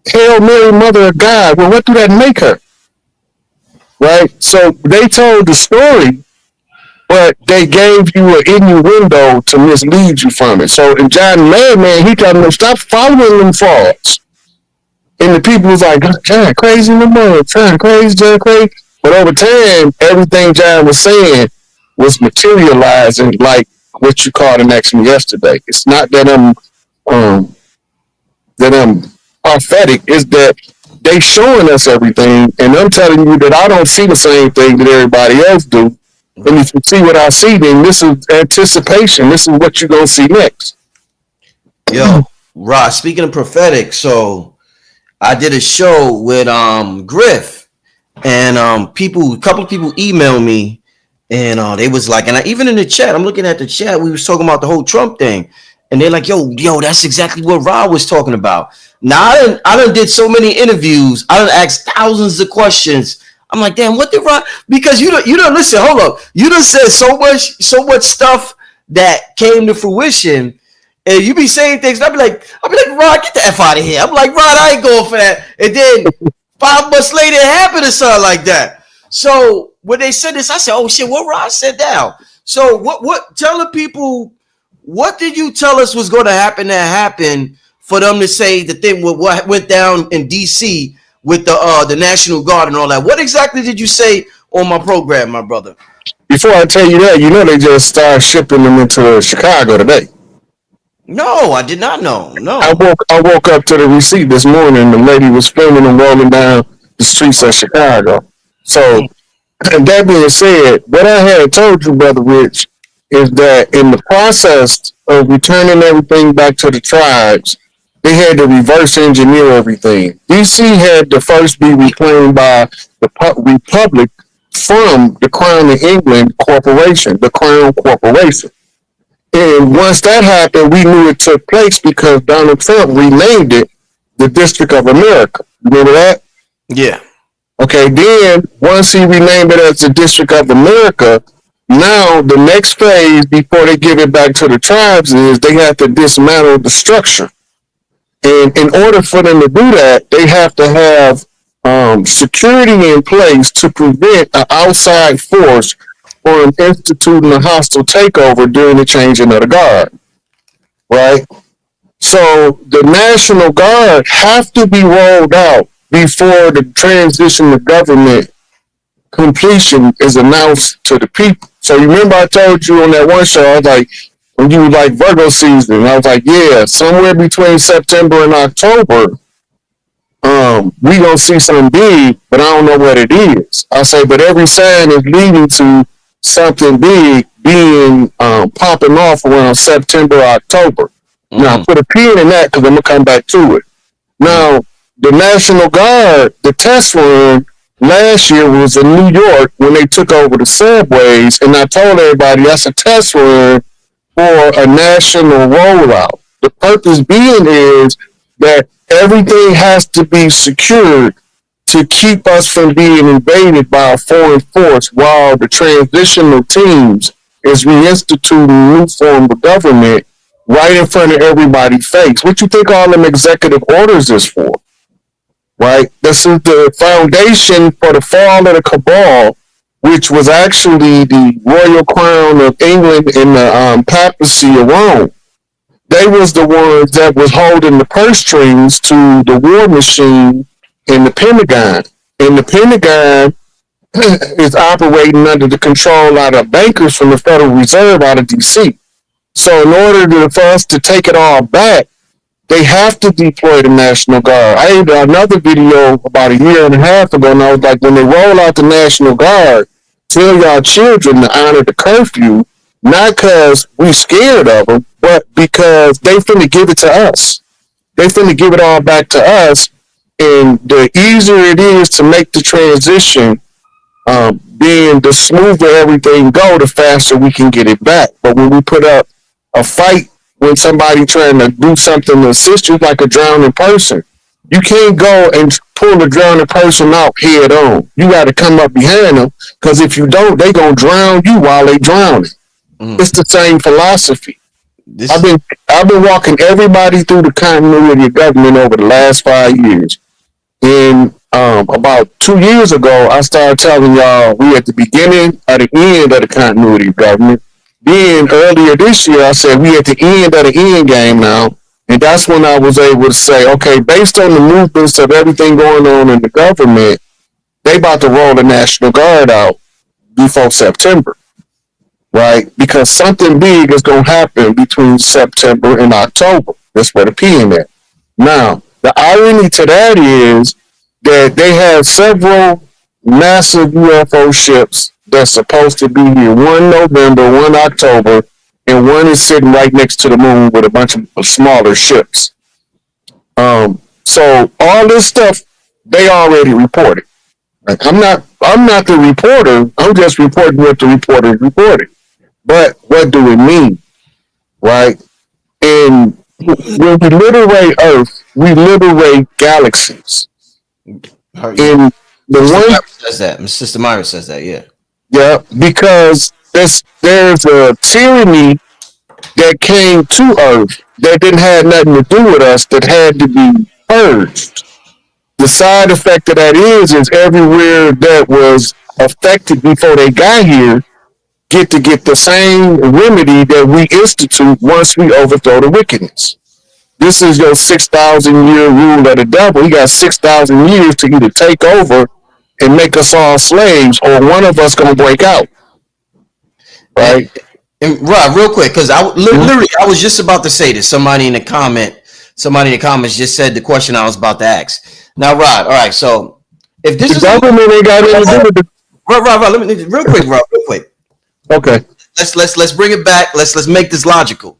Hail Mary, Mother of God. Well, what do that make her? Right? So they told the story, but they gave you an innuendo to mislead you from it. So in John Madman, he told them, stop following them frauds. And the people was like, John, crazy in the morning, John, crazy, John, crazy. But over time, everything John was saying was materializing like what you called and asked me yesterday. It's not that I'm prophetic, it's that they showing us everything, and I'm telling you that I don't see the same thing that everybody else do. And if you see what I see, then this is anticipation. This is what you're gonna see next. Yo, Ross, speaking of prophetic, so I did a show with Griff, and a couple of people emailed me, and they was like, and even in the chat, I'm looking at the chat, we was talking about the whole Trump thing, and they're like, yo, that's exactly what Rob was talking about. Now I done did so many interviews, I done asked thousands of questions. I'm like, damn, what did Rob? Because you don't listen. Hold up, you done said so much stuff that came to fruition. And you be saying things, and I'll be like, Rod, get the F out of here. I'm like, Rod, I ain't going for that. And then 5 months later, it happened or something like that. So when they said this, I said, oh shit, what Rod said down. So what tell the people, what did you tell us was going to happen that happened for them to say the thing what went down in DC with the National Guard and all that? What exactly did you say on my program, my brother? Before I tell you that, they just started shipping them into Chicago today. No, I did not know. No. I woke up to the receipt this morning. The lady was filming them rolling down the streets of Chicago. So, that being said, what I had told you, Brother Rich, is that in the process of returning everything back to the tribes, they had to reverse engineer everything. DC had to first be reclaimed by the Republic from the Crown of England Corporation, the Crown Corporation. And once that happened, we knew it took place because Donald Trump renamed it the District of America. Remember that? Yeah. Okay, then once he renamed it as the District of America, now the next phase before they give it back to the tribes is they have to dismantle the structure. And in order for them to do that, they have to have security in place to prevent an outside force from instituting a hostile takeover during the changing of the guard, right? So the National Guard have to be rolled out before the transition of government completion is announced to the people. So you remember I told you on that one show, I was like, when you like Virgo season. And I was like, yeah, somewhere between September and October, we gonna see something big, but I don't know what it is. I say, but every sign is leading to something big being popping off around September, October. Now, put a pin in that because I'm gonna come back to it. Now, the National Guard, the test run last year was in New York when they took over the subways, and I told everybody that's a test run for a national rollout. The purpose being is that everything has to be secured to keep us from being invaded by a foreign force while the transitional teams is reinstituting a new form of government right in front of everybody's face. What you think all them executive orders is for? Right? This is the foundation for the fall of the cabal, which was actually the royal crown of England and the papacy of Rome. They was the ones that was holding the purse strings to the war machine in the Pentagon. And the Pentagon is operating under the control out of bankers from the Federal Reserve out of D.C. So in order for us to take it all back, they have to deploy the National Guard. I did another video about a year and a half ago, and I was like, when they roll out the National Guard, tell y'all children to honor the curfew, not because we scared of them, but because they finna give it to us. They finna give it all back to us, and the easier it is to make the transition, being the smoother everything go, the faster we can get it back. But when we put up a fight, when somebody trying to do something to assist you, like a drowning person, you can't go and pull a drowning person out head on. You got to come up behind them, because if you don't, they gonna drown you while they drowning. It's the same philosophy. I've been walking everybody through the continuity of government over the last 5 years. And about 2 years ago, I started telling y'all we at the beginning or the end of the continuity of government. Then earlier this year, I said we at the end of the end game now. And that's when I was able to say, okay, based on the movements of everything going on in the government, they about to roll the National Guard out before September. Right? Because something big is going to happen between September and October. That's where the PM at. Now, the irony to that is that they have several massive UFO ships that's supposed to be here. One November, one October, and one is sitting right next to the moon with a bunch of smaller ships. So all this stuff they already reported. Like, I'm not the reporter. I'm just reporting what the reporter reported. But what do it mean, right? And when we liberate Earth, we liberate galaxies. And the one says that. Sister Myra says that. Yeah. Yeah, because there's a tyranny that came to Earth that didn't have nothing to do with us, that had to be purged. The side effect of that is everywhere that was affected before they got here get the same remedy that we institute once we overthrow the wickedness. This is your 6,000-year rule of the devil. He got 6,000 years to either take over and make us all slaves, or one of us gonna break out. Right? And Rob, real quick, because I literally I was just about to say this. Somebody in the comments just said the question I was about to ask. Now, Rod, all right, so if this the is government ain't got anything to do with the Rob, let me real quick. Okay. Let's bring it back. Let's make this logical.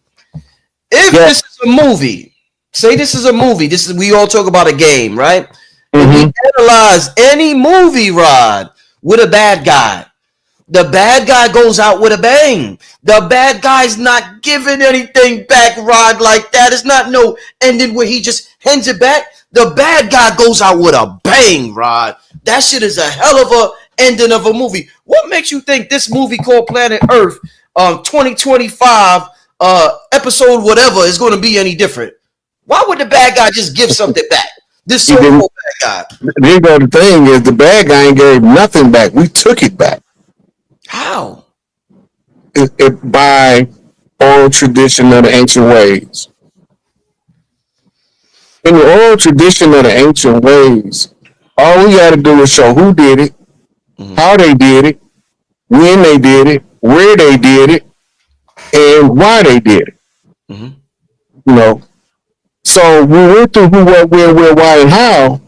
If this is a movie, say this is a movie. We all talk about a game, right? If we analyze any movie, Rod, with a bad guy, the bad guy goes out with a bang. The bad guy's not giving anything back, Rod, like that. It's not no ending where he just hands it back. The bad guy goes out with a bang, Rod. That shit is a hell of a ending of a movie. What makes you think this movie called Planet Earth 2025 episode whatever is going to be any different? Why would the bad guy just give something back? This so-called bad guy. The thing is, the bad guy ain't gave nothing back. We took it back. How? By oral tradition of the ancient ways. In the oral tradition of the ancient ways, all we got to do is show who did it, how they did it, when they did it, where they did it, and why they did it. Mhm. You know, so we went through who, what, where, why, and how.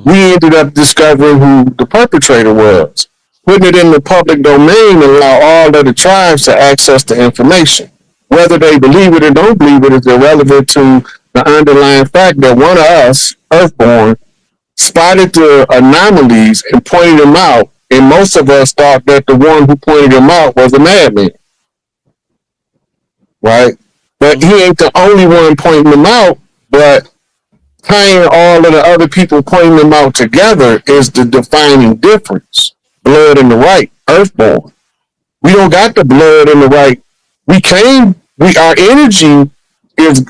We ended up discovering who the perpetrator was, putting it in the public domain, and allow all of the tribes to access the information. Whether they believe it or don't believe it is irrelevant to the underlying fact that one of us, Earthborn, spotted the anomalies and pointed them out, and most of us thought that the one who pointed them out was a madman, right? But he ain't the only one pointing them out, but tying all of the other people pointing them out together is the defining difference. Blood in the right, Earthborn. We don't got the blood in the right. Our energy is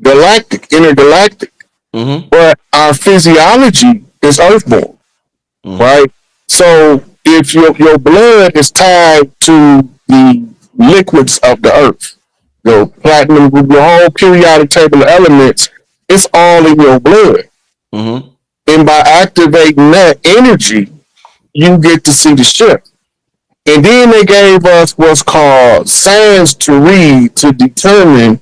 galactic, intergalactic, but our physiology is Earthborn, right? So if your blood is tied to the liquids of the earth, your platinum, your whole periodic table of elements, it's all in your blood. And by activating that energy, you get to see the shift. And then they gave us what's called signs to read to determine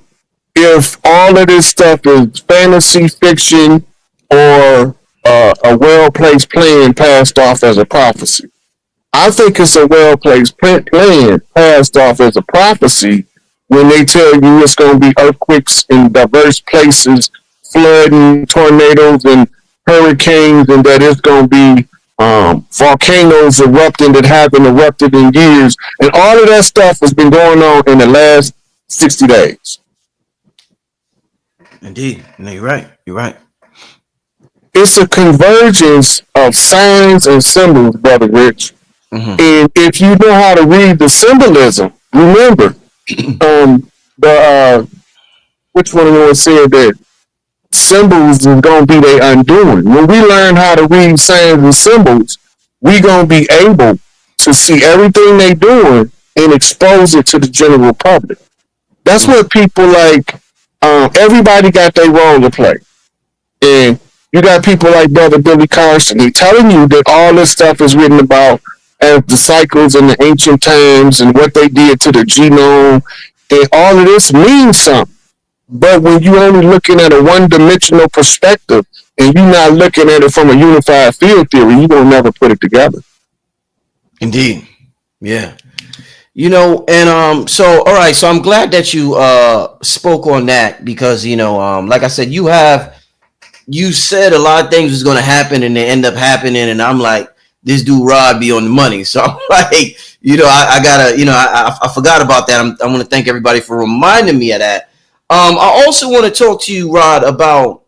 if all of this stuff is fantasy fiction or a well-placed plan passed off as a prophecy. I think it's a well-placed plan passed off as a prophecy when they tell you it's going to be earthquakes in diverse places, flooding, tornadoes, and hurricanes, and that it's going to be volcanoes erupting that haven't erupted in years. And all of that stuff has been going on in the last 60 days. Indeed. No, you're right. You're right. It's a convergence of signs and symbols, Brother Rich. And if you know how to read the symbolism, remember, which one of them said that symbols is going to be their undoing. When we learn how to read signs and symbols, we going to be able to see everything they doing and expose it to the general public. That's what people like. Everybody got their role to play. And you got people like Brother Billy Carson. He's telling you that all this stuff is written about as the cycles in the ancient times and what they did to the genome. And all of this means something. But when you're only looking at a one-dimensional perspective and you're not looking at it from a unified field theory, you will never put it together. Indeed. Yeah. You know, and so all right, so I'm glad that you spoke on that because like I said, you said a lot of things was gonna happen and they end up happening, and I'm like, this dude Rod be on the money. So I'm like, I gotta, I forgot about that. I want to thank everybody for reminding me of that. I also want to talk to you, Rod, about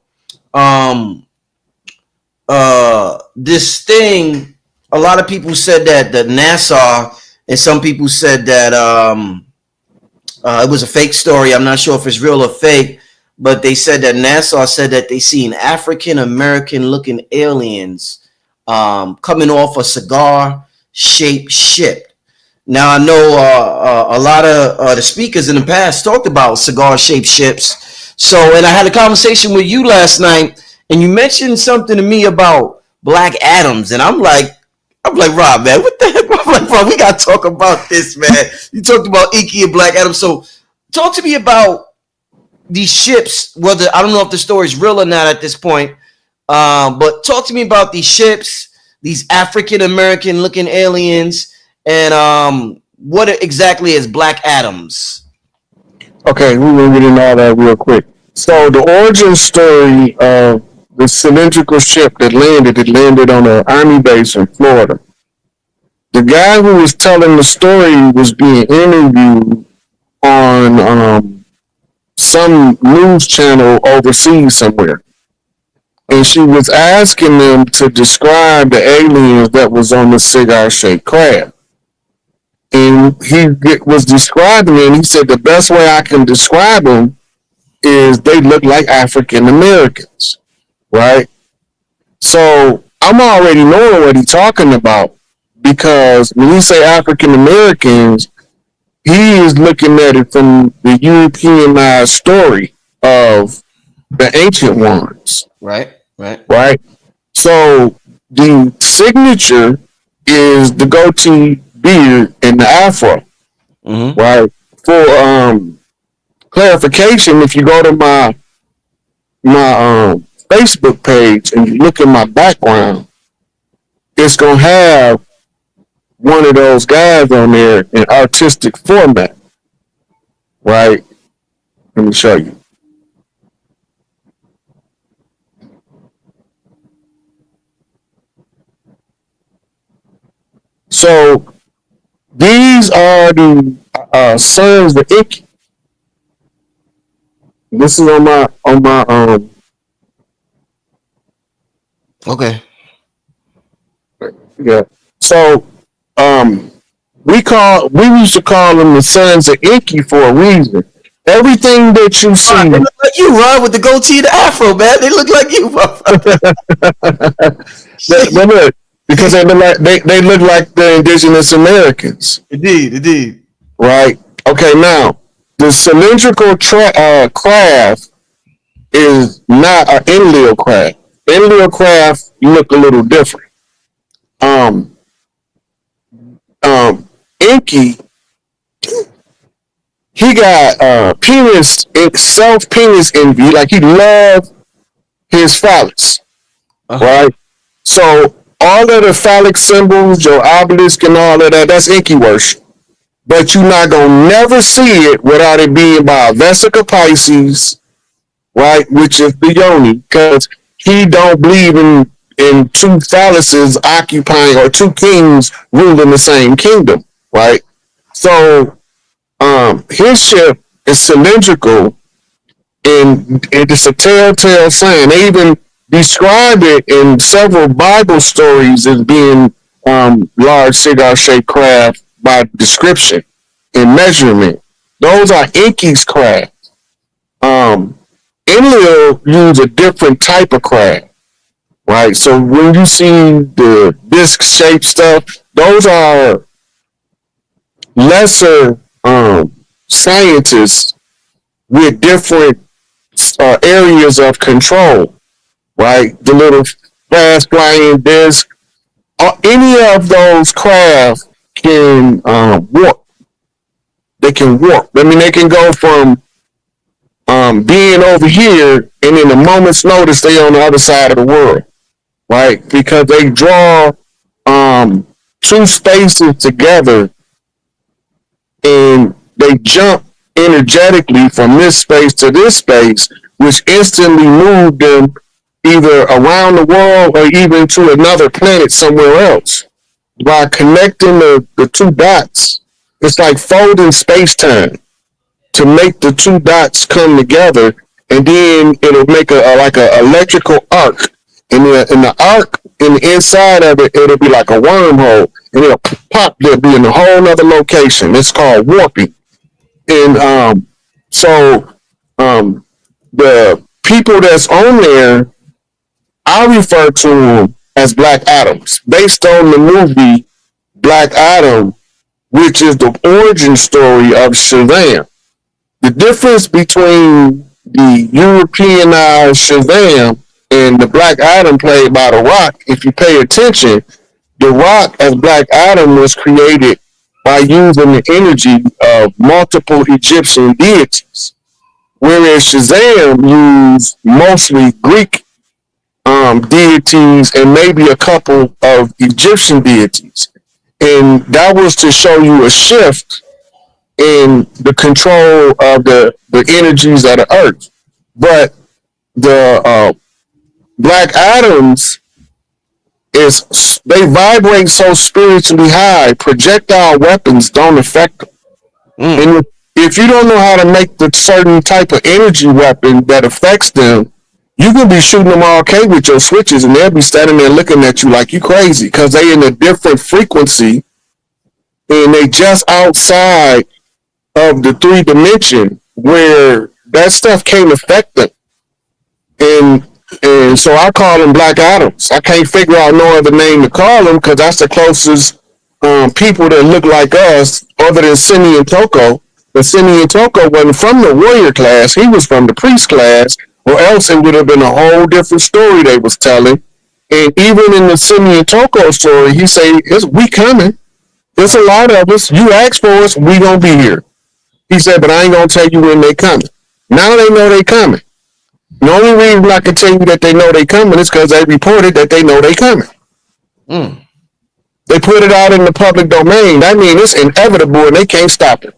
this thing. A lot of people said that NASA, and some people said that it was a fake story. I'm not sure if it's real or fake, but they said that NASA said that they seen African American looking aliens coming off a cigar-shaped ship. Now, I know a lot of the speakers in the past talked about cigar-shaped ships. So, and I had a conversation with you last night, and you mentioned something to me about Black Adams, and I'm like, Rob, man, what the heck? I'm like, bro, we got to talk about this, man. You talked about Iki and Black Adams. So, talk to me about these ships, whether, I don't know if the story is real or not at this point, but talk to me about these ships, these African-American looking aliens, and what exactly is Black Adams? Okay, we're going to get into all that real quick. So the origin story of the cylindrical ship that landed on an army base in Florida. The guy who was telling the story was being interviewed on some news channel overseas somewhere. And she was asking them to describe the aliens that was on the cigar-shaped craft. And he was describing it, and he said the best way I can describe them is they look like African Americans, right? So I'm already knowing what he's talking about because when you say African Americans, he is looking at it from the Europeanized story of the ancient ones. Right. So the signature is the goatee, beard, and the afro. Mm-hmm. right? For clarification, if you go to my Facebook page and you look at my background, it's gonna have one of those guys on there in artistic format, right? Let me show you. So these are the sons of Ikki. This is on my Okay. yeah. So um we used to call them the sons of Ikki for a reason. Everything that you see, They look like you, Ron, with the goatee and the afro, man. They look like you. they look because they look like the indigenous Americans, Indeed. right? Okay, now the cylindrical craft is not an inleo craft. Inleo craft look a little different. Um, Inky, he got self penis envy, like he loved his phallus, right? So all of the phallic symbols, your obelisk and all of that, that's Inky worship. But you're not gonna never see it without it being by a Vesica Pisces, right? Which is the Yoni, because he don't believe in two phalluses occupying or two kings ruling the same kingdom, right? So his ship is cylindrical and it's a telltale sign. They even describe it in several Bible stories as being large cigar shaped craft by description and measurement. Those are Inky's craft. Enlil use a different type of craft, right? So when you see the disc shaped stuff, those are lesser scientists with different areas of control, right? The little fast flying disc, any of those craft can warp. They can warp. I mean, they can go from being over here and in a moment's notice they on the other side of the world, right? Because they draw two spaces together and they jump energetically from this space to this space, which instantly moved them either around the world or even to another planet somewhere else. By connecting the two dots, it's like folding space time to make the two dots come together, and then it'll make like a electrical arc. And the arc in the inside of it, it'll be like a wormhole, and it'll pop. They'll be in a whole nother location. It's called warping. And the people that's on there, I refer to them as Black Adams, based on the movie Black Adam, which is the origin story of Shazam. The difference between the Europeanized Shazam and the Black Adam played by The Rock, if you pay attention, The Rock as Black Adam was created by using the energy of multiple Egyptian deities, whereas Shazam used mostly Greek deities and maybe a couple of Egyptian deities. And that was to show you a shift in the control of the energies of the earth. But the Black Adams they vibrate so spiritually high, projectile weapons don't affect them. And if you don't know how to make the certain type of energy weapon that affects them, you can be shooting them arcade with your switches and they'll be standing there looking at you like you crazy because they in a different frequency and they just outside of the 3 dimension where that stuff can't affect them. And so I call them Black Adams. I can't figure out no other name to call them because that's the closest people that look like us other than Simeon Toko. But Simeon Toko wasn't from the warrior class. He was from the priest class, or else it would have been a whole different story they was telling. And even in the Simeon Toko story, he say, we coming. It's a lot of us. You ask for us, we gonna be here. He said, but I ain't gonna tell you when they coming. Now they know they coming. The only reason I can tell you that they know they coming is because they reported that they know they coming. Mm. They put it out in the public domain. That means it's inevitable and they can't stop it.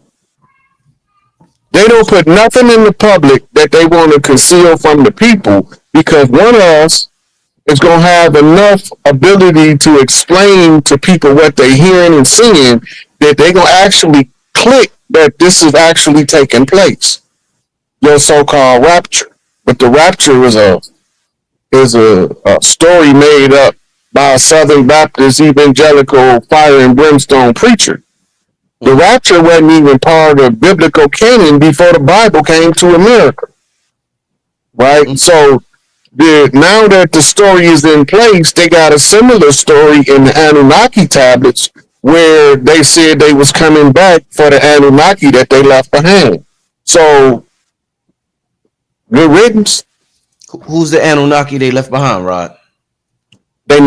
They don't put nothing in the public that they want to conceal from the people because one of us is going to have enough ability to explain to people what they're hearing and seeing that they're going to actually click that this is actually taking place. Your so-called rapture. But the rapture is a story made up by a Southern Baptist evangelical fire and brimstone preacher. The rapture wasn't even part of biblical canon before the Bible came to America. Right? So now that the story is in place, they got a similar story in the Anunnaki tablets where they said they was coming back for the Anunnaki that they left behind. So, good riddance. Who's the Anunnaki they left behind, Rod?